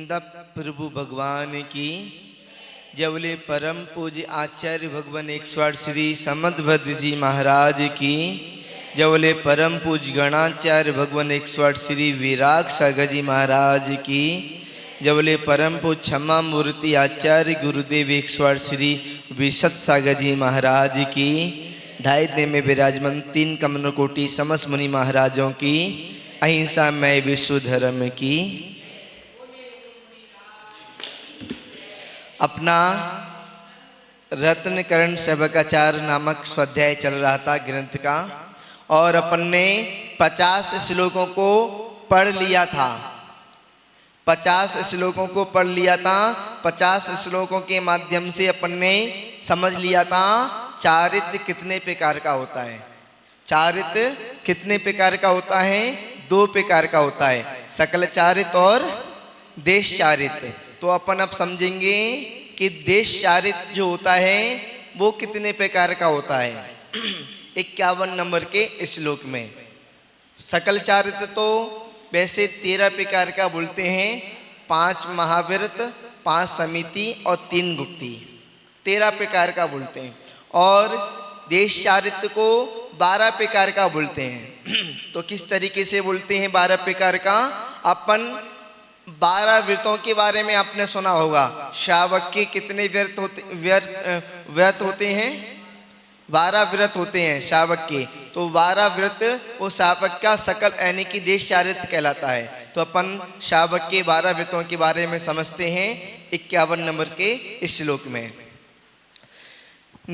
वृंदा प्रभु भगवान की। जबले परम पूज्य आचार्य भगवान 108 श्री समदभद्र जी महाराज की। जबले परम पूज्य गणाचार्य भगवान 108 श्री विराग सागर जी महाराज की। जबले परम पूज्य क्षमा मूर्ति आचार्य गुरुदेव 108 श्री विशद सागर जी महाराज की। ढाई दिन में विराजमान 3 कमल कोटि समस्त मुनि महाराजों की। अहिंसा मय विश्व धर्म की। अपना रत्नकरण सेवकाचार नामक स्वाध्याय चल रहा था ग्रंथ का, और अपन ने 50 श्लोकों को पढ़ लिया था। 50 श्लोकों को पढ़ लिया था। 50 श्लोकों के माध्यम से अपन ने समझ लिया था चारित्र कितने प्रकार का होता है। चारित्र कितने प्रकार का होता है? 2 प्रकार का होता है, सकल चारित्र और देश चारित्र। तो अपन अब समझेंगे कि देश चारित्र जो होता है वो कितने प्रकार का होता है। 51 नंबर के श्लोक में सकल चारित्र तो वैसे 13 प्रकार का बोलते हैं। 5 महाव्रत, 5 समिति और 3 गुप्ती, 13 प्रकार का बोलते हैं। और देश चारित्र को 12 प्रकार का बोलते हैं। तो किस तरीके से बोलते हैं 12 प्रकार का? अपन 12 व्रतों के बारे में आपने सुना होगा। श्रावक के कितने व्रत होते हैं? 12 व्रत होते हैं श्रावक के। तो 12 व्रत वो श्रावक का सकल यानी कि देश चारित्र कहलाता है। तो अपन श्रावक के 12 व्रतों के बारे में समझते हैं 51 नंबर के श्लोक में।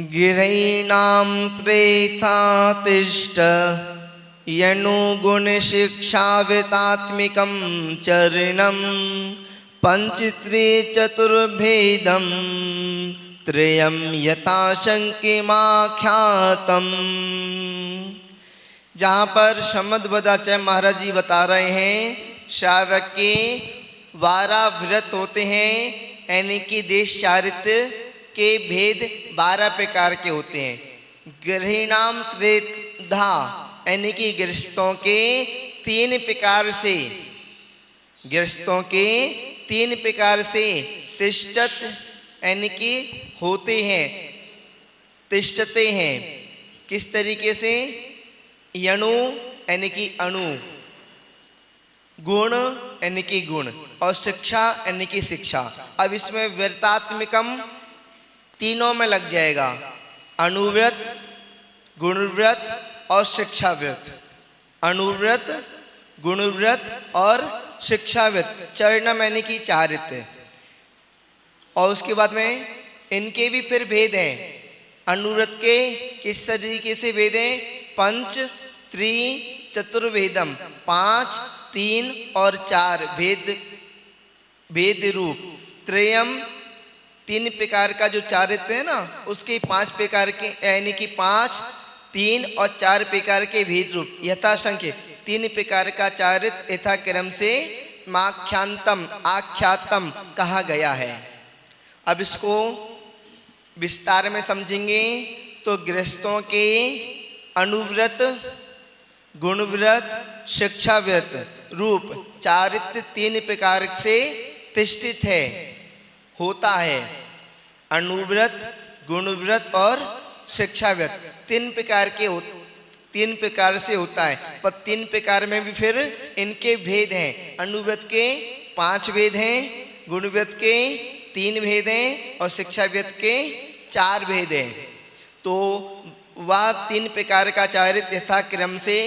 गिरैणाम त्रेथा तिष्ठ यनुगुण शिक्षावृतात्मिकं चरणं पंचत्रि चतुर्भेदं त्रयं यथाशंकिमाख्यातम। जहाँ पर समदभद्राचार्य महाराज जी बता रहे हैं श्रावक के 12 व्रत होते हैं, यानी कि देश चारित्र के भेद 12 प्रकार के होते हैं। गृहीणाम त्रेधा यानी कि गृहस्थों के 3 प्रकार से, गृहस्थों के 3 प्रकार से तिष्ठत यानी कि होते हैं, तिष्ठते हैं। किस तरीके से? यणु यानी कि अणु, गुण यानी कि गुण, और शिक्षा यानी कि शिक्षा। अब इसमें व्रतात्मिकम तीनों में लग जाएगा, अनुव्रत, गुणव्रत और शिक्षा व्रत। अनुव्रत, गुणव्रत और शिक्षा व्रत, चरणम यानी कि चारित्र। और उसके बाद में इनके भी फिर भेद हैं। अनुव्रत के किस तरीके से भेद हैं? पंच त्रि चतुर्भेदम, 5, 3 और 4 भेद रूप। त्रयम 3 प्रकार का जो चारित्र है ना, उसके 5 प्रकार के यानी कि 5, 3 और 4 प्रकार के भेद रूप यथासंख्य 3 प्रकार का चारित्र यथाक्रम से माख्यांतम आख्यातम कहा गया है। अब इसको विस्तार में समझेंगे तो गृहस्थों के अनुव्रत, गुणव्रत, शिक्षाव्रत रूप चारित्र 3 प्रकार से तिष्ठित है, होता है। अनुव्रत, गुणव्रत और शिक्षाव्रत 3 प्रकार के 3 प्रकार से होता है। पर 3 प्रकार में भी फिर इनके भेद हैं। अनुव्रत के 5 भेद हैं, गुणव्रत के 3 भेद हैं और शिक्षाव्रत के 4 भेद हैं। तो वह 3 प्रकार का चारित्र यथाक्रम से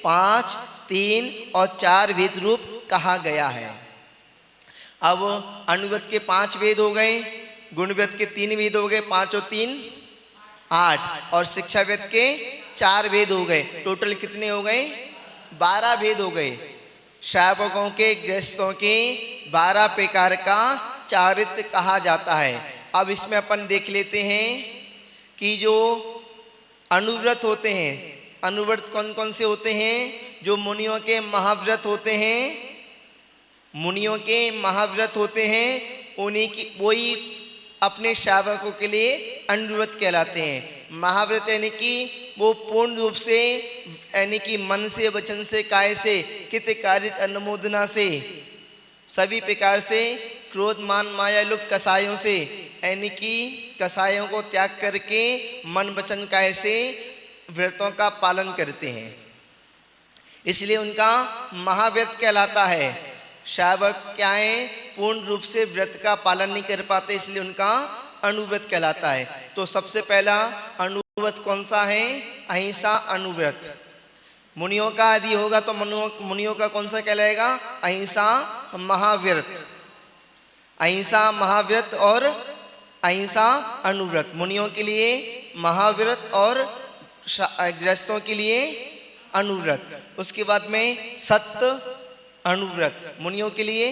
5, 3 और 4 भेद रूप कहा गया है। अब अनुव्रत के 5 भेद हो गए, गुणव्रत के 3 भेद हो गए, 5 और 3 8, और शिक्षाव्रत के 4 भेद हो गए। टोटल कितने हो गए? 12 भेद हो गए। श्रावकों के, गृहस्थों के 12 प्रकार का चारित्र कहा जाता है। अब इसमें अपन देख लेते हैं कि जो अनुव्रत होते हैं, अनुव्रत कौन कौन से होते हैं? जो मुनियों के महाव्रत होते हैं, मुनियों के महाव्रत होते हैं, उन्हीं की वही अपने श्रावकों के लिए अनुव्रत कहलाते हैं। महाव्रत यानी कि वो पूर्ण रूप से यानी कि मन से, वचन से, काय से, कित कारित अनुमोदना से सभी प्रकार से क्रोध मान माया लुप्त कसायों से, यानी कि कसायों को त्याग करके मन वचन काया से व्रतों का पालन करते हैं, इसलिए उनका महाव्रत कहलाता है। श्रावक क्या है, पूर्ण रूप से व्रत का पालन नहीं कर पाते, इसलिए उनका अनुव्रत कहलाता है। तो सबसे पहला अनुव्रत कौन सा है? अहिंसा अनुव्रत। मुनियों का यदि होगा तो मुनियों का कौन सा कहलाएगा? अहिंसा महाव्रत। अहिंसा महाव्रत और अहिंसा अनुव्रत, मुनियों के लिए महाव्रत और गृहस्थों के लिए अनुव्रत। उसके बाद में सत्य अनुव्रत, मुनियों के लिए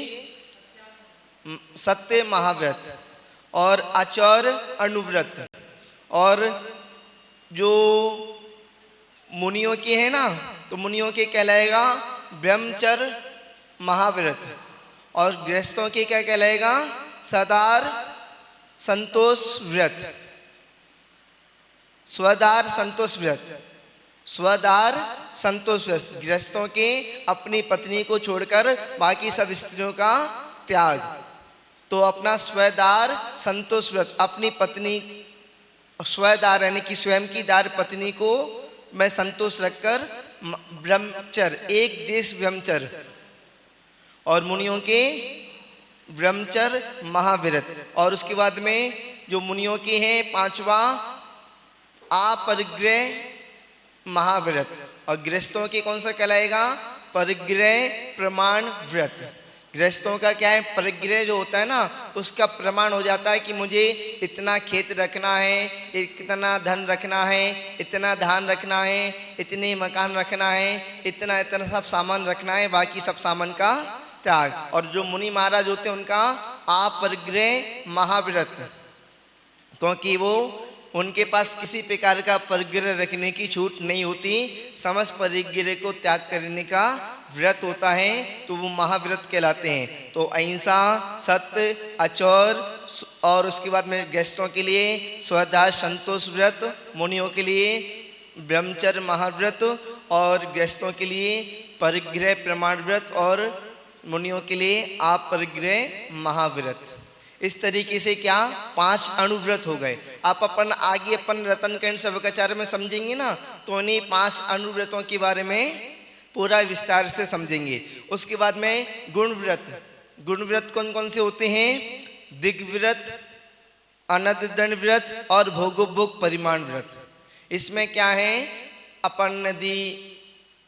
सत्य महाव्रत और आचार अनुव्रत। और जो मुनियों के हैं ना, तो मुनियों के कहलाएगा ब्रह्मचर्य महाव्रत, और गृहस्थों के क्या कहलाएगा? सदार संतोष व्रत। स्वदार संतोष व्रत, स्वदार संतोष व्रत। गृहस्थों के अपनी पत्नी को छोड़कर बाकी सब स्त्रियों का त्याग। तो अपना स्वदार संतोष व्रत, अपनी पत्नी स्वदार यानी कि स्वयं की दार पत्नी को मैं संतोष रखकर ब्रह्मचर्य, एक देश ब्रह्मचर्य। और मुनियों के ब्रह्मचर्य महाव्रत। और उसके बाद में जो मुनियों के हैं पांचवा अपरिग्रह महाव्रत, और गृहस्थों के कौन सा कहलाएगा? परिग्रह प्रमाण व्रत। गृहस्थों का क्या है? परिग्रह जो होता है ना, उसका प्रमाण हो जाता है कि मुझे इतना खेत रखना है, इतना धन रखना है, इतना धान रखना है, इतने मकान रखना है, इतना इतना सब सामान रखना है, बाकी सब सामान का त्याग। और जो मुनि महाराज होते हैं उनका अपरिग्रह महाव्रत, क्योंकि वो उनके पास किसी प्रकार का परिग्रह रखने की छूट नहीं होती, समस्त परिग्रह को त्याग करने का व्रत होता है, तो वो महाव्रत कहलाते हैं। तो अहिंसा, सत्य, आचार, और उसके बाद में गृहस्थों के लिए स्वदार संतोष व्रत, मुनियों के लिए ब्रह्मचर्य महाव्रत, और गृहस्थों के लिए परिग्रह प्रमाण व्रत, और मुनियों के लिए अपरिग्रह महाव्रत। इस तरीके से क्या 5 अनुव्रत हो गए। आप आगे अपन रत्नकर्ण सेवकाचार्य में समझेंगे ना, तो उन्हीं 5 अनुव्रतों के बारे में पूरा विस्तार से समझेंगे। उसके बाद में गुणव्रत। गुणव्रत कौन कौन से होते हैं? दिग्व्रत, अनददंड व्रत और भोगोपभोग परिमाण व्रत। इसमें क्या है, अपन यदि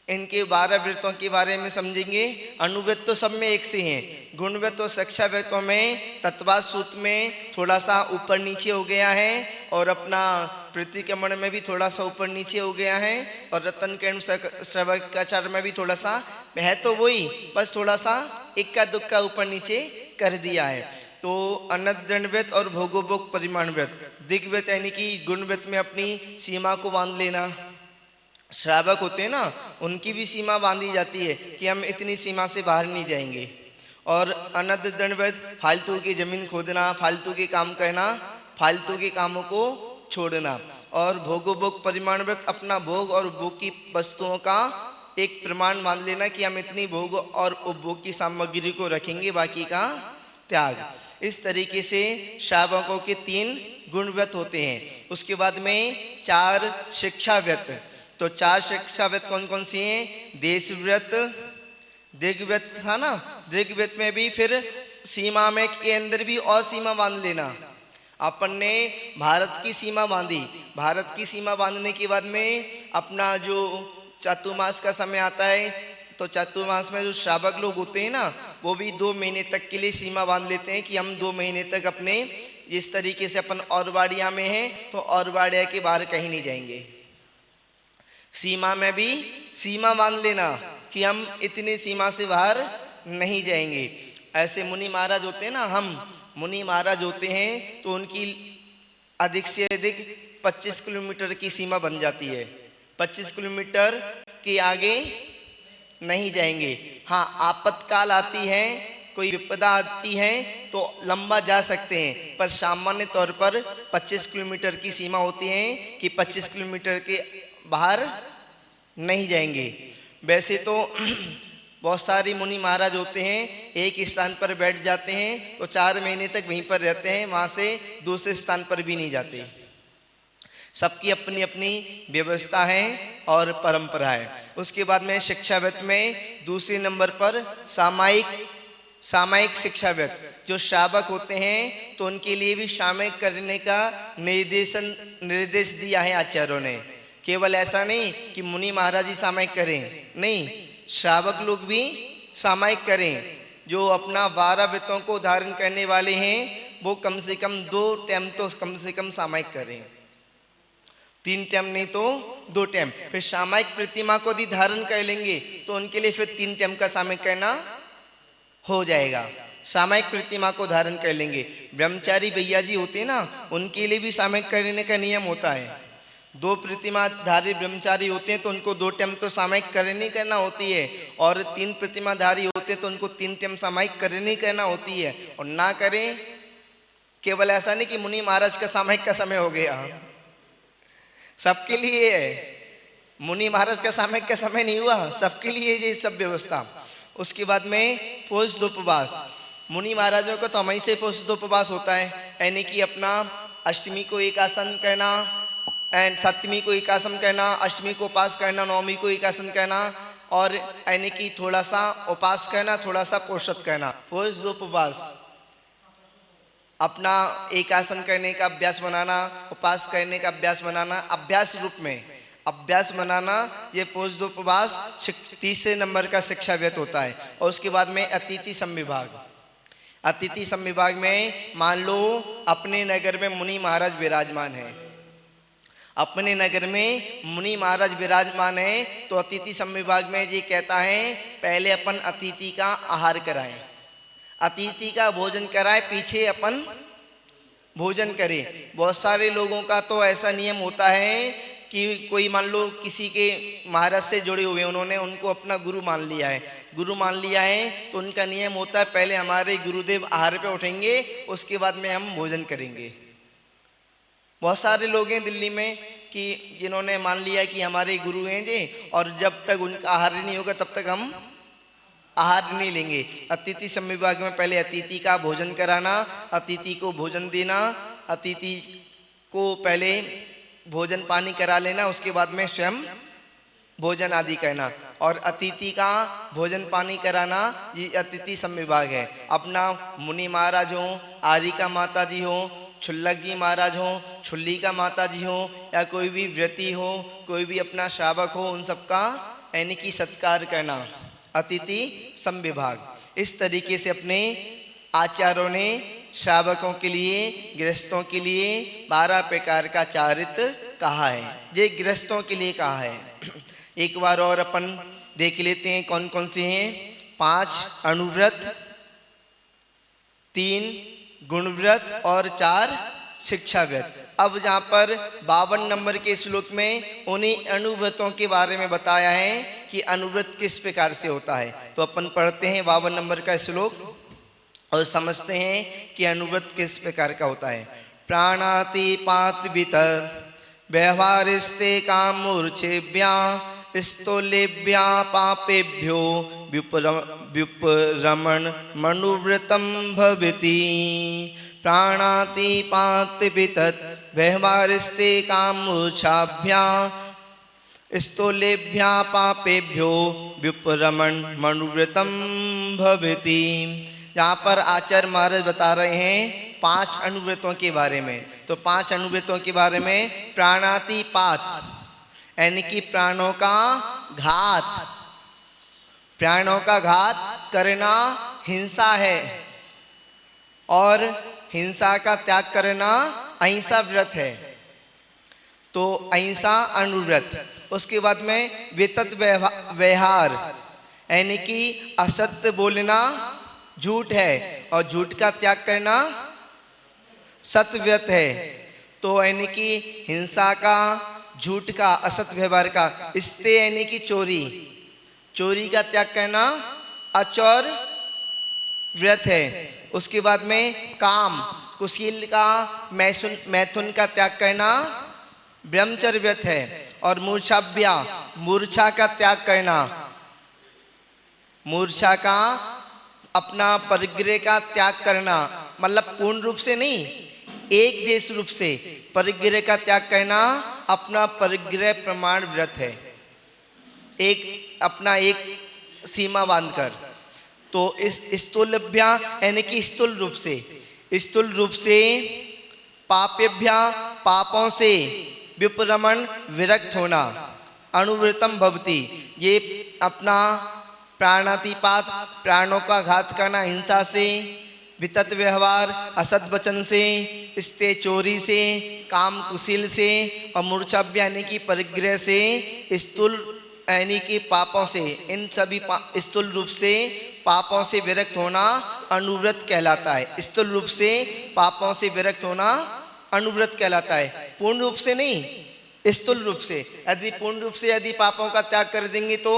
इनके 12 व्रतों के बारे में समझेंगे। अनुव्रत तो सब में एक से हैं। गुणव्रत और शिक्षा व्रतों में तत्वाद सूत्र में थोड़ा सा ऊपर नीचे हो गया है, और अपना प्रतिक्रमण में भी थोड़ा सा ऊपर नीचे हो गया है, और रत्नकर्ण सेवकाचार्य में भी थोड़ा सा है, तो वही बस थोड़ा सा इक्का दुक्का ऊपर नीचे कर दिया है। तो अनदंड व्रत और भोगोपभोग परिमाण व्रत। दिग्व्रत यानी कि गुणव्रत में अपनी सीमा को बांध लेना। श्रावक होते हैं ना, उनकी भी सीमा बांधी जाती है कि हम इतनी सीमा से बाहर नहीं जाएंगे। और अनदंड व्रत फालतू की जमीन खोदना, फालतू के काम करना, फालतू के कामों को छोड़ना। और भोगोपभोग परिमाण व्रत अपना भोग और उपभोग की वस्तुओं का एक प्रमाण मान लेना कि हम इतनी भोग और उपभोग की सामग्री को रखेंगे, बाकी का त्याग। इस तरीके से श्रावकों के 3 गुणव्रत होते हैं। उसके बाद में 4 शिक्षा व्रत। तो 4 शिक्षा व्रत कौन कौन सी हैं? देश व्रत, दिग्व्रत था ना, दिग्व्रत में भी फिर सीमा में के अंदर भी और सीमा बांध लेना। अपन ने भारत की सीमा बांधी, भारत की सीमा बांधने के बाद में अपना जो चातुर्मास का समय आता है, तो चातुर्मास में जो श्रावक लोग होते हैं ना, वो भी 2 महीने तक के लिए सीमा बांध लेते हैं कि हम 2 महीने तक अपने, जिस तरीके से अपन औरवाड़िया में हैं तो औरवाड़िया के बाहर कहीं नहीं जाएंगे। सीमा में भी सीमा बांध लेना कि हम इतनी सीमा से बाहर नहीं जाएंगे। ऐसे मुनि महाराज होते हैं ना, हम मुनि महाराज होते हैं तो उनकी अधिक से अधिक 25 किलोमीटर की सीमा बन जाती है। 25 किलोमीटर के आगे नहीं जाएंगे। हाँ, आपातकाल आती है, कोई विपदा आती है तो लंबा जा सकते हैं, पर सामान्य तौर पर 25 किलोमीटर की सीमा होती है कि 25 किलोमीटर के बाहर नहीं जाएंगे। वैसे तो बहुत सारे मुनि महाराज होते हैं, एक स्थान पर बैठ जाते हैं तो 4 महीने तक वहीं पर रहते हैं, वहाँ से दूसरे स्थान पर भी नहीं जाते। सबकी अपनी अपनी व्यवस्था है और परंपरा है। उसके बाद में शिक्षावित्त में दूसरे नंबर पर सामायिक शिक्षावित्त, जो श्रावक होते हैं तो उनके लिए भी सामयिक करने का निर्देश दिया है आचार्यों ने। केवल ऐसा नहीं कि मुनि महाराज ही सामयिक करें, नहीं, श्रावक लोग भी सामयिक करें। जो अपना 12 वित्तों को धारण करने वाले हैं वो कम से कम 2 टाइम तो कम से कम सामयिक करें, 3 टाइम नहीं तो 2 टाइम। फिर सामयिक प्रतिमा को यदि धारण कर लेंगे तो उनके लिए फिर 3 टाइम का सामयिक करना हो जाएगा। सामयिक प्रतिमा को धारण कर लेंगे। ब्रह्मचारी भैया जी होते हैं ना, उनके लिए भी सामयिक करने का नियम होता है। 2 प्रतिमाधारी ब्रह्मचारी होते हैं तो उनको 2 टाइम तो सामयिक करनी करना होती है, और 3 प्रतिमाधारी होते हैं तो उनको 3 टाइम सामयिक करनी करना होती है। और ना करें, केवल ऐसा नहीं कि मुनि महाराज का सामयिक का समय हो गया, सबके लिए है। मुनि महाराज का सामयिक का समय नहीं हुआ, सबके लिए ये सब व्यवस्था। उसके बाद में पोषदोपवास, मुनि महाराजों का तो हमें से पोषदोपवास होता है, यानी कि अपना अष्टमी को एक आसन करना, सप्तमी को एक आसन करना, अष्टमी को उपास करना, नवमी को एक आसन करना, और यानी कि थोड़ा सा उपास करना, थोड़ा सा पोषद करना। पोषदोपवास अपना एक आसन करने का अभ्यास बनाना, उपास करने का अभ्यास बनाना, अभ्यास रूप में अभ्यास बनाना, ये पोषदोपवास 30 नंबर का शिक्षावित्त होता है। और उसके बाद में अतिथि संविभाग। अतिथि संविभाग में मान लो अपने नगर में मुनि महाराज विराजमान है, अपने नगर में मुनि महाराज विराजमान है, तो अतिथि संविभाग में ये कहता है पहले अपन अतिथि का आहार कराएं, अतिथि का भोजन कराएं, पीछे अपन भोजन करें। बहुत सारे लोगों का तो ऐसा नियम होता है कि कोई मान लो किसी के महाराज से जुड़े हुए, उन्होंने उनको अपना गुरु मान लिया है, तो उनका नियम होता है पहले हमारे गुरुदेव आहार पे उठेंगे, उसके बाद में हम भोजन करेंगे। बहुत सारे लोग हैं दिल्ली में कि जिन्होंने मान लिया कि हमारे गुरु हैं जी, और जब तक उनका आहार नहीं होगा तब तक हम आहार नहीं लेंगे। अतिथि संविभाग में पहले अतिथि का भोजन कराना, अतिथि को भोजन देना, अतिथि को पहले भोजन पानी करा लेना, उसके बाद में स्वयं भोजन आदि करना, और अतिथि का भोजन पानी कराना, ये अतिथि संविभाग है। अपना मुनि महाराज हो, आरिका माता जी हो, छुल्लक जी महाराज हो, छुल्ली का माता जी हो, या कोई भी व्रती हो, कोई भी अपना श्रावक हो, उन सबका यानी कि सत्कार करना, अतिथि संविभाग। इस तरीके से अपने आचार्यों ने श्रावकों के लिए, गृहस्थों के लिए 12 प्रकार का चारित्र कहा है। ये गृहस्थों के लिए कहा है। एक बार और अपन देख लेते हैं कौन कौन से हैं। 5 अनुव्रत, 3 गुणव्रत और 4 शिक्षाव्रत। अब जहाँ पर 52 नंबर के श्लोक में उन्हीं अनुव्रतों के बारे में बताया है कि अनुव्रत किस प्रकार से होता है। तो अपन पढ़ते हैं 52 नंबर का श्लोक और समझते हैं कि अनुव्रत किस प्रकार का होता है। प्राणातिपात वितर व्यवहारिस्ते कामूर्छेभ्या स्थूलेभ्या पापेभ्यो व्युपरमण मनुव्रतम भवति। प्राणातिपात वितत व्यवहारिस्ते कामूर्छाभ्या स्थूलेभ्या पापेभ्यो व्युपरमण मनुव्रतम भवति। यहाँ पर आचार्य महाराज बता रहे हैं 5 अनुव्रतों के बारे में। तो 5 अनुव्रतों के बारे में प्राणातिपात यानी कि प्राणों का घात, प्राणों का घात करना हिंसा है, और हिंसा का त्याग करना अहिंसा व्रत है। तो अहिंसा अनुव्रत। उसके बाद में वितत व्यवहार यानी कि असत्य बोलना झूठ है, और झूठ का त्याग करना सत्यव्रत है। तो यानी कि हिंसा का, झूठ का, असत व्यवहार का, इससे यानी कि चोरी, चोरी का त्याग करना अचौर व्रत है। उसके बाद में काम, कुशील का, मैथुन का त्याग करना ब्रह्मचर्य व्रत है। और मूर्छाभ्या, मूर्छा का त्याग करना, मूर्छा का अपना परिग्रह का त्याग करना, मतलब पूर्ण रूप से नहीं, एक देश रूप से परिग्रह का त्याग करना अपना परिग्रह प्रमाण व्रत है, एक अपना एक सीमा बांधकर। तो इस स्थूलभ्या यानी कि स्थूल रूप से पापेभ्या पापों से विप्रमण विरक्त होना, अनुवृतम भवति, ये अपना प्राणातिपात प्राणों का घात करना, हिंसा से, वितत व्यवहार, असद वचन से, स्ते चोरी से, काम कुशील से, और मूर्छाभ्या यानी कि परिग्रह से, स्थूल यानी कि पापों से, इन सभी स्थूल रूप से पापों से विरक्त होना अनुव्रत कहलाता है। स्थूल रूप से पापों से विरक्त होना अनुव्रत कहलाता है, पूर्ण रूप से नहीं, स्थूल रूप से। यदि पूर्ण रूप से यदि पापों का त्याग कर देंगे तो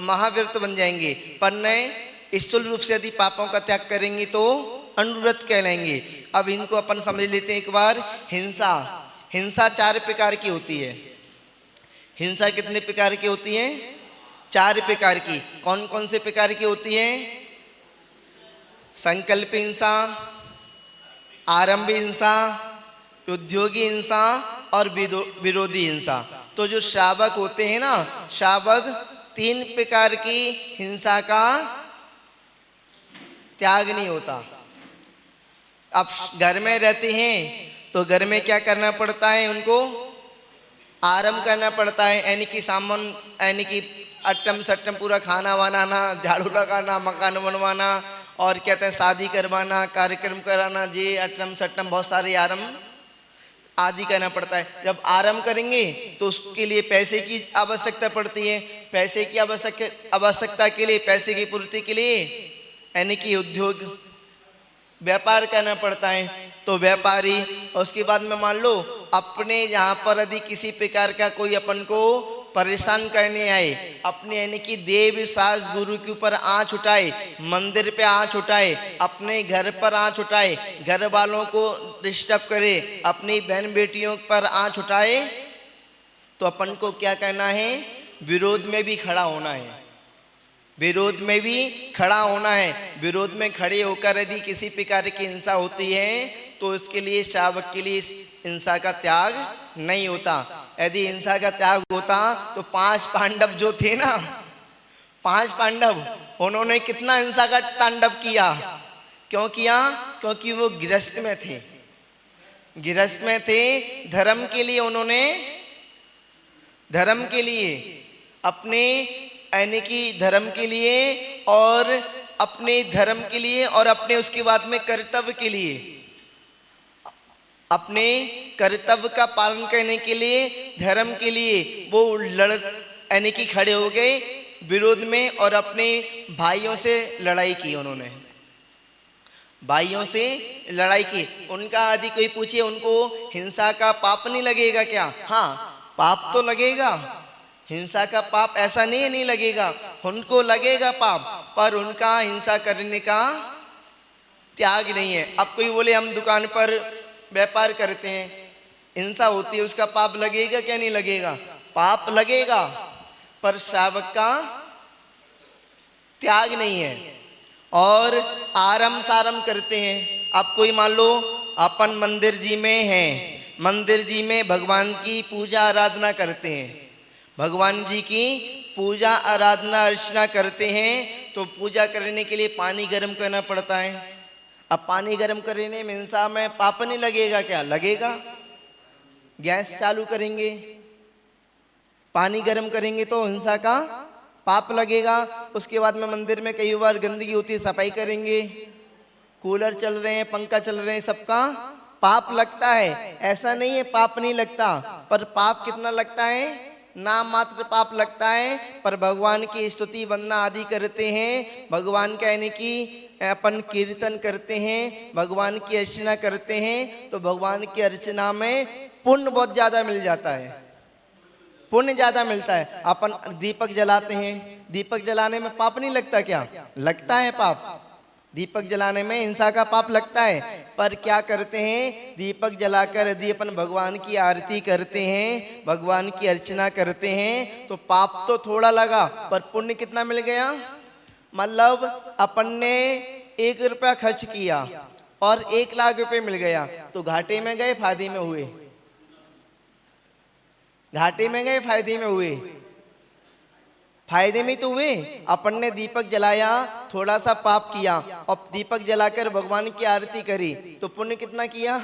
महाव्रत बन जाएंगे, पर नए स्थूल रूप से यदि पापों का त्याग करेंगे तो अनुव्रत कहलाएंगे। अब इनको अपन समझ लेते हैं एक बार। हिंसा 4 प्रकार की होती है। हिंसा कितने प्रकार की होती है? 4 प्रकार की। कौन कौन से प्रकार की होती है? संकल्प हिंसा, आरंभ हिंसा, उद्योगी हिंसा और विरोधी हिंसा। तो जो श्रावक होते हैं ना, श्रावक 3 प्रकार की हिंसा का त्याग नहीं होता। अब घर में रहते हैं तो घर में क्या करना पड़ता है? उनको आराम करना पड़ता है, यानी कि सामान, यानी कि अट्टम सट्टम पूरा खाना बनाना, झाड़ू लगाना, मकान बनवाना, और कहते हैं शादी करवाना, कार्यक्रम कराना, जी अट्टम सट्टम बहुत सारे आराम आदि करना पड़ता है। जब आराम करेंगे तो उसके लिए पैसे की आवश्यकता पड़ती है। पैसे की आवश्यकता के लिए, पैसे की पूर्ति के लिए यानी कि उद्योग व्यापार करना पड़ता है। तो व्यापारी, और उसके बाद में मान लो अपने यहाँ पर यदि किसी प्रकार का कोई अपन को परेशान करने आए, अपने यानी कि देव सास गुरु के ऊपर आँच उठाए, मंदिर पे आँच उठाए, अपने घर पर आँच उठाए, घर वालों को डिस्टर्ब करे, अपनी बहन बेटियों पर आँच उठाए, तो अपन को क्या करना है? विरोध में भी खड़ा होना है। विरोध में भी खड़ा होना है। विरोध में खड़े होकर यदि किसी प्रकार की हिंसा होती है तो उसके लिए, श्रावक के लिए हिंसा का त्याग नहीं होता। यदि हिंसा का त्याग होता तो 5 पांडव जो थे ना, 5 पांडव, उन्होंने कितना हिंसा का तांडव किया। क्यों किया? क्योंकि वो गृहस्थ में थे। गृहस्थ में थे, धर्म के लिए उन्होंने, धर्म के लिए, अपने यानी कि धर्म के लिए, और अपने धर्म के लिए, और अपने उसके बाद में कर्तव्य के लिए, अपने कर्तव्य का पालन करने के लिए, धर्म के लिए वो यानी कि खड़े हो गए विरोध में, और अपने भाइयों से लड़ाई की। उन्होंने भाइयों से लड़ाई की। उनका यदि कोई पूछे उनको हिंसा का पाप नहीं लगेगा क्या? हाँ, पाप तो लगेगा, हिंसा का पाप ऐसा नहीं लगेगा, उनको लगेगा पाप, पर उनका हिंसा करने का त्याग नहीं है। अब कोई बोले हम दुकान पर व्यापार करते हैं, हिंसा होती है, उसका पाप लगेगा क्या? नहीं लगेगा, पाप लगेगा, पर श्रावक का त्याग नहीं है। और आरम सारम करते हैं। अब कोई मान लो अपन मंदिर जी में हैं, मंदिर जी में भगवान की पूजा आराधना करते हैं, भगवान जी की पूजा आराधना अर्चना करते हैं, तो पूजा करने के लिए पानी गर्म करना पड़ता है। अब पानी गर्म करने में हिंसा में पाप नहीं लगेगा क्या? लगेगा। गैस चालू करेंगे, पानी गर्म करेंगे तो हिंसा का पाप लगेगा। उसके बाद में मंदिर में कई बार गंदगी होती है, सफाई करेंगे, कूलर चल रहे हैं, पंखा चल रहे हैं, सबका पाप लगता है। ऐसा नहीं है पाप नहीं लगता, पर पाप कितना लगता है? नाम मात्र पाप लगता है। पर भगवान की स्तुति वंदना आदि करते हैं, भगवान का यानी कि अपन कीर्तन करते हैं, भगवान की अर्चना करते हैं, तो भगवान की अर्चना में पुण्य बहुत ज़्यादा मिल जाता है, पुण्य ज़्यादा मिलता है। अपन दीपक जलाते हैं, दीपक जलाने में पाप नहीं लगता क्या? लगता है पाप। दीपक जलाने में हिंसा का पाप लगता है, पर क्या करते हैं? दीपक जलाकर यदि अपन भगवान की आरती करते हैं, भगवान की अर्चना करते हैं, तो पाप तो थोड़ा लगा, पर पुण्य कितना मिल गया? मतलब अपन ने 1 रुपया खर्च किया और 1 लाख रुपए मिल गया, तो घाटे में गए फायदे में हुए? घाटे में गए फायदे में हुए? फायदे में तो हुए। अपन ने दीपक जलाया, थोड़ा सा पाप किया और दीपक जलाकर भगवान की आरती करी, तो पुण्य कितना किया?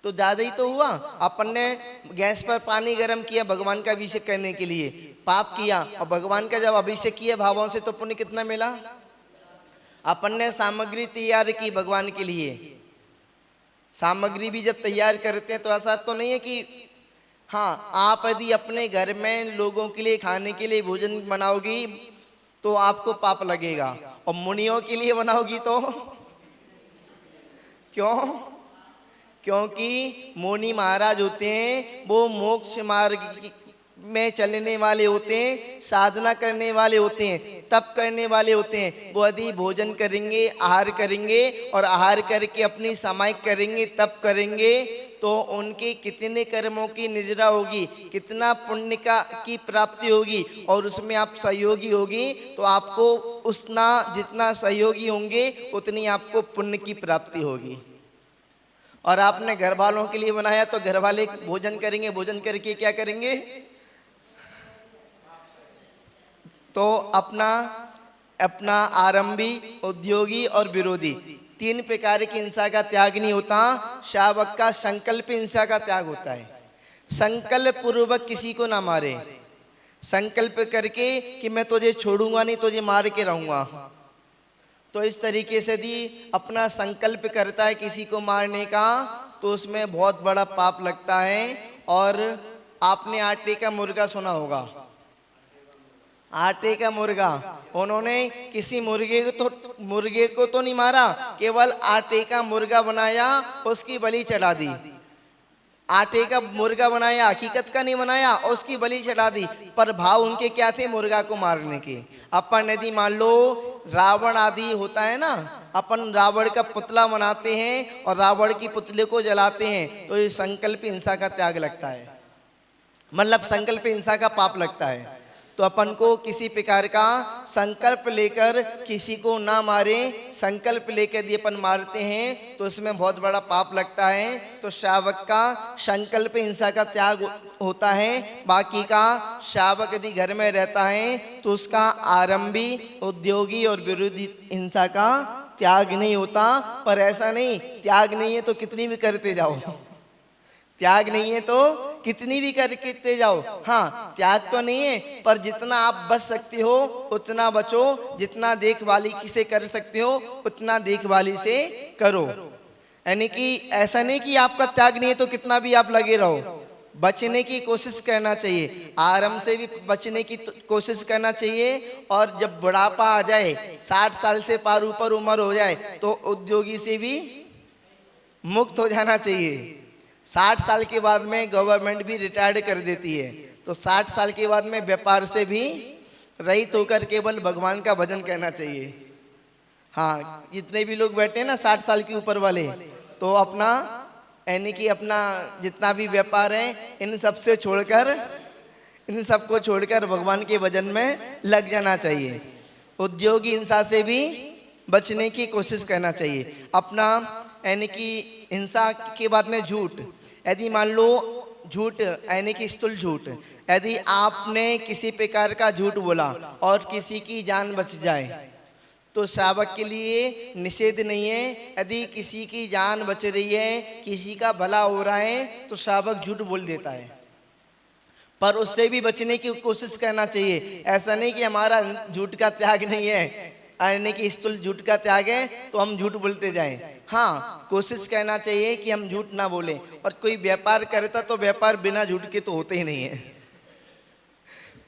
तो ज्यादा ही तो हुआ। अपन ने गैस पर पानी गर्म किया भगवान का अभिषेक करने के लिए, पाप किया, और भगवान का जब अभिषेक किया भावों से, तो पुण्य कितना मिला? अपन ने सामग्री तैयार की भगवान के लिए। सामग्री भी जब तैयार करते हैं तो ऐसा तो नहीं है कि हाँ, आप यदि अपने घर में लोगों के लिए खाने के लिए भोजन बनाओगी तो आपको पाप लगेगा, और मुनियों के लिए बनाओगी तो क्यों? क्योंकि मुनि महाराज होते हैं वो मोक्ष मार्ग में चलने वाले होते हैं, साधना करने वाले होते हैं, तप करने वाले होते हैं। वो यदि भोजन करेंगे, आहार करेंगे और आहार करके अपनी सामायिक करेंगे, तप करेंगे, तो उनके कितने कर्मों की निजरा होगी, कितना पुण्य की प्राप्ति होगी, और उसमें आप सहयोगी होगी तो आपको उतना जितना सहयोगी होंगे उतनी आपको पुण्य की प्राप्ति होगी। और आपने घर वालों के लिए बनाया तो घर वाले भोजन करेंगे, भोजन करके क्या करेंगे? तो अपना अपना आरंभी, उद्योगी और विरोधी, 3 प्रकार की हिंसा का त्याग नहीं होता। शावक का संकल्प हिंसा का त्याग होता है। संकल्प पूर्वक किसी को ना मारे, संकल्प करके कि मैं तुझे छोड़ूंगा नहीं, तुझे मार के रहूंगा। तो इस तरीके से यदि अपना संकल्प करता है किसी को मारने का, तो उसमें बहुत बड़ा पाप लगता है। और आपने आटे का मुर्गा सुना होगा, आटे का मुर्गा। उन्होंने किसी मुर्गे को तो नहीं मारा, केवल आटे का मुर्गा बनाया, उसकी बलि चढ़ा दी। आटे का मुर्गा बनाया, हकीकत का नहीं बनाया, उसकी बलि चढ़ा दी। पर भाव उनके क्या थे? मुर्गा को मारने के। अपन यदि मान लो रावण आदि होता है ना, अपन रावण का पुतला बनाते हैं और रावण की पुतले को जलाते हैं, तो ये संकल्प हिंसा का त्याग लगता है, मतलब संकल्प हिंसा का पाप लगता है। तो अपन को किसी प्रकार का संकल्प लेकर किसी को ना मारे, संकल्प लेकर यदि अपन मारते हैं तो उसमें बहुत बड़ा पाप लगता है। तो शावक का संकल्प हिंसा का त्याग होता है। बाकी का शावक यदि घर में रहता है तो उसका आरंभी, उद्योगी और विरोधी हिंसा का त्याग नहीं होता। पर ऐसा नहीं, त्याग नहीं है तो कितनी भी करते जाओ, त्याग नहीं है तो कितनी भी करते जाओ। हाँ, त्याग तो नहीं है, पर जितना आप बच सकते हो उतना बचो, जितना देखभाली से कर सकते हो उतना देखभाली से करो। यानी कि ऐसा नहीं कि आपका त्याग नहीं है तो कितना भी आप लगे रहो, बचने की कोशिश करना चाहिए, आराम से भी बचने की कोशिश करना चाहिए। और जब बुढ़ापा आ जाए, 60 साल से पार ऊपर उम्र हो जाए, तो उद्योगी से भी मुक्त हो जाना चाहिए। 60 साल के बाद में गवर्नमेंट भी रिटायर्ड कर देती है, तो 60 साल के बाद में व्यापार से भी रहित होकर केवल भगवान का भजन करना चाहिए। हाँ, जितने भी लोग बैठे हैं ना 60 साल के ऊपर वाले, तो अपना यानी कि अपना जितना भी व्यापार है इन सबसे छोड़कर, इन सबको छोड़कर भगवान के भजन में लग जाना चाहिए। उद्योगी हिंसा से भी बचने की कोशिश करना चाहिए। अपना यानी कि हिंसा के बाद में झूठ, यदि मान लो झूठ यानी कि स्थूल झूठ, यदि आपने किसी प्रकार का झूठ बोला और किसी की जान बच जाए तो शावक के लिए निषेध नहीं है। यदि किसी की जान बच रही है, किसी का भला हो रहा है, तो शावक झूठ बोल देता है, पर उससे भी बचने की कोशिश करना चाहिए। ऐसा नहीं कि हमारा झूठ का त्याग नहीं है, यानी कि स्थूल झूठ का त्याग है तो हम झूठ बोलते जाएं। हाँ, कोशिश करना चाहिए कि हम झूठ ना बोलें। और कोई व्यापार करता तो व्यापार बिना झूठ के तो होते ही नहीं है।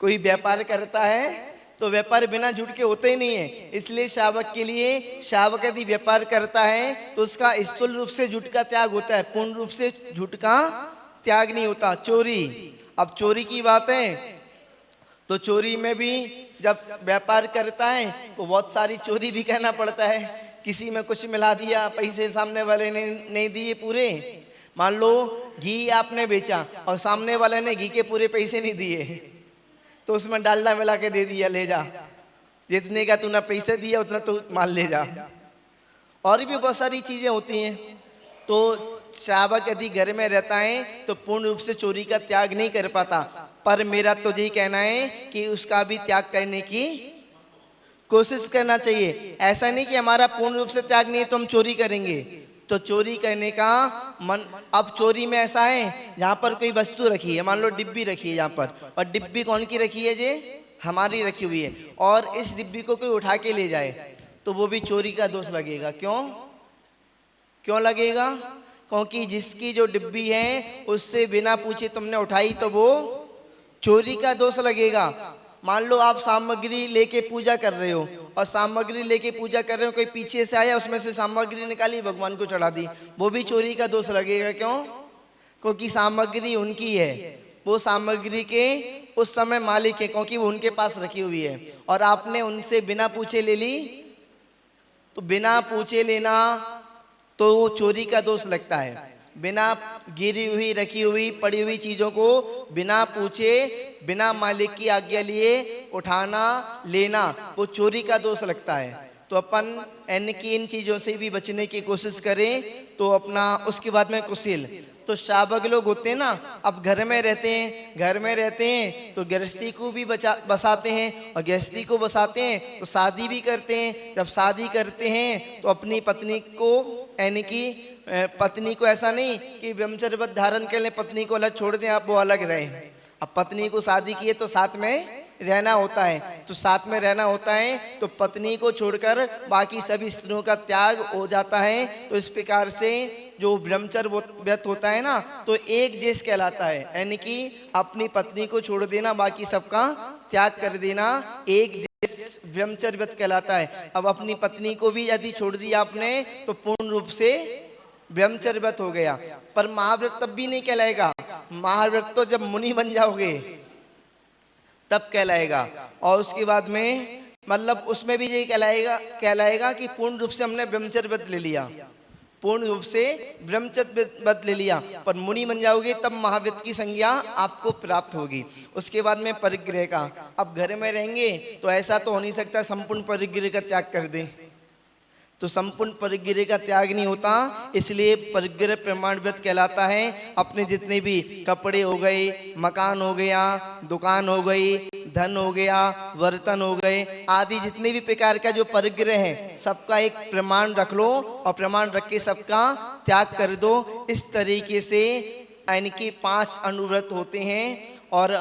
कोई व्यापार करता है तो व्यापार बिना झूठ के होते ही नहीं है। इसलिए शावक के लिए, शावक यदि व्यापार करता है तो उसका स्थूल रूप से झूठ का त्याग होता है, पूर्ण रूप से झूठ का त्याग नहीं होता। चोरी, अब चोरी की बात है तो चोरी में भी जब व्यापार करता है तो बहुत सारी चोरी भी कहना पड़ता है। किसी में कुछ मिला दिया, पैसे सामने वाले ने नहीं दिए पूरे। मान लो घी आपने बेचा और सामने वाले ने घी के पूरे पैसे नहीं दिए, तो उसमें डालडा मिला के दे दिया, ले जा, जितने का तूने पैसे दिया उतना तू माल ले जा। और भी बहुत सारी चीज़ें होती हैं। तो श्रावक यदि घर में रहता है तो पूर्ण रूप से चोरी का त्याग नहीं कर पाता, पर मेरा तो यही कहना है कि उसका भी त्याग करने की कोशिश करना चाहिए। ऐसा नहीं कि हमारा पूर्ण रूप से त्याग नहीं है तो हम चोरी करेंगे, तो चोरी करने का मन। अब चोरी में ऐसा है, जहाँ पर कोई वस्तु रखी है, मान लो डिब्बी रखी है यहाँ पर, और डिब्बी कौन की रखी है जी? हमारी रखी हुई है, और इस डिब्बी को कोई उठा के ले जाए तो वो भी चोरी का दोष लगेगा। क्यों क्यों लगेगा? क्योंकि जिसकी जो डिब्बी है उससे बिना पूछे तुमने उठाई तो वो चोरी का दोष लगेगा। मान लो आप सामग्री लेके पूजा कर रहे हो, और सामग्री लेके पूजा कर रहे हो, कोई पीछे से आया उसमें से सामग्री निकाली भगवान को चढ़ा दी, वो भी चोरी का दोष लगेगा। क्यों? क्योंकि सामग्री उनकी है, वो सामग्री के उस समय मालिक है, क्योंकि वो उनके पास रखी हुई है, और आपने उनसे बिना पूछे ले ली, तो बिना पूछे लेना तो चोरी का दोष लगता है। बिना गिरी हुई, रखी हुई, पड़ी हुई चीज़ों को बिना पूछे, बिना मालिक की आज्ञा लिए उठाना, लेना, वो चोरी का दोष लगता है। तो अपन इन चीज़ों से भी बचने की कोशिश करें। तो अपना उसके बाद में कुशील, तो श्रावक लोग होते हैं ना, अब घर में रहते हैं तो गृहस्थी को भी बसाते हैं, और गृहस्थी को बसाते हैं तो शादी भी करते हैं। जब शादी करते हैं तो अपनी पत्नी को, यानी कि पत्नी को ऐसा नहीं कि ब्रह्मचर्य व्रत धारण कर ले, पत्नी को अलग छोड़ दें, आप वो अलग रहें। अब पत्नी को शादी की है तो साथ में रहना होता है, तो साथ में रहना होता है, तो पत्नी को छोड़कर बाकी सभी स्त्रियों का त्याग हो जाता है। तो इस प्रकार से जो ब्रह्मचर्य व्रत होता है ना, तो एक देश कहलाता है, यानी कि अपनी पत्नी को छोड़ देना, बाकी सबका त्याग कर देना, एक देश ब्रह्मचर्य व्रत कहलाता है। अब अपनी पत्नी को भी यदि छोड़ दिया आपने तो पूर्ण रूप से ब्रह्मचर्य व्रत हो गया। पर महाव्रत तब भी नहीं कहलाएगा, महाव्रत तो जब मुनि बन जाओगे तब कहलाएगा। और उसके बाद में मतलब उसमें भी यही कहलाएगा कि पूर्ण रूप से हमने ब्रह्मचर्य व्रत ले लिया, पूर्ण रूप से ब्रह्मचर्य व्रत ले लिया, पर मुनि बन जाओगे तब महाव्रत की संज्ञा आपको प्राप्त होगी। उसके बाद में परिग्रह का, अब घर में रहेंगे तो ऐसा तो हो नहीं सकता संपूर्ण परिग्रह का त्याग कर दें, तो संपूर्ण परिग्रह का त्याग नहीं होता, इसलिए परिग्रह प्रमाण व्रत कहलाता है। अपने जितने भी कपड़े हो गए, मकान हो गया, दुकान हो गई, धन हो गया, बर्तन हो गए, आदि जितने भी प्रकार का जो परिग्रह है सबका एक प्रमाण रख लो, और प्रमाण रख के सबका त्याग कर दो। इस तरीके से यानी कि 5 अनुव्रत होते हैं, और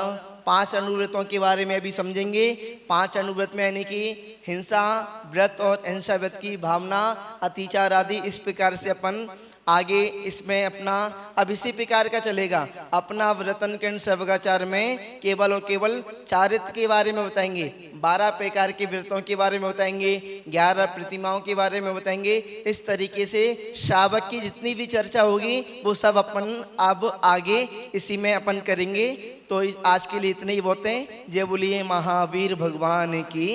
5 अनुव्रतों के बारे में अभी समझेंगे। 5 अनुव्रत में यानी कि हिंसा व्रत और हिंसा व्रत की भावना, अतिचार आदि, इस प्रकार से अपन आगे इसमें अपना अब इसी प्रकार का चलेगा। अपना व्रतन के सर्वगाचार में केवल और केवल चारित्र के बारे में बताएंगे, 12 प्रकार के व्रतों के बारे में बताएंगे, 11 प्रतिमाओं के बारे में बताएंगे। इस तरीके से श्रावक की जितनी भी चर्चा होगी वो सब अपन अब आगे इसी में अपन करेंगे। तो आज के लिए इतने ही बहुत हैं। जय बोलिए महावीर भगवान की।